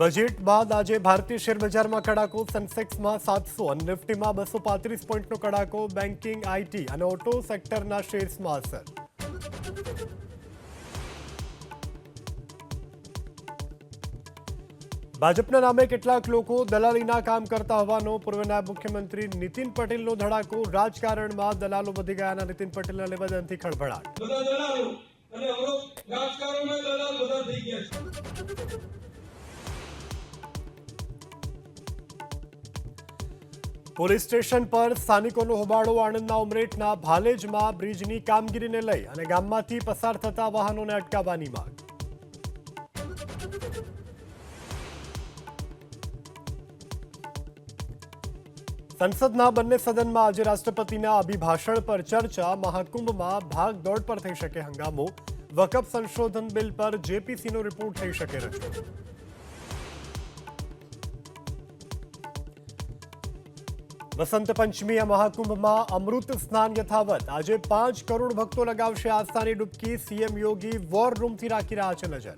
Budget બાદ આજે ભારતીય શેર બજારમાં કડાકો. સેન્સેક્સમાં 700 અને નિફ્ટીમાં 235 પોઈન્ટનો કડાકો. બેન્કિંગ, આઈટી અને ઓટો સેક્ટરના શેર્સમાં અસર. ભાજપના નામે કેટલાક લોકો દલાલીના કામ કરતા હોવાનો પૂર્વ નાયબ મુખ્યમંત્રી નીતિન પટેલનો ધડાકો. રાજકારણમાં દલાલો વધી ગયાના નીતિન પટેલના નિવેદનથી ખળભળાટ. બધા દલાલો અને રાજકારણમાં દલાલ બધા થઈ ગયા છે. પોલીસ સ્ટેશન પર સ્થાનિકોનો હોબાળો. આણંદના ઉમરેઠના ભાલેજમાં બ્રિજની કામગીરીને લઈ અને ગામમાંથી પસાર થતા વાહનોને અટકાવવાની માંગ. સંસદના બંને સદનમાં આજે રાષ્ટ્રપતિના અભિભાષણ પર ચર્ચા. મહાકુંભમાં ભાગદોડ પર થઈ શકે હંગામો. વકફ સંશોધન બિલ પર જેપીસીનો રિપોર્ટ થઈ શકે રજૂ. વસંત પંચમી મહાકુંભમાં અમૃત સ્નાન યથાવત. આજે 5 કરોડ ભક્તો લગાવશે આસ્થાની ડૂબકી. સીએમ યોગી વોર રૂમથી રાખી રહ્યા છે નજર.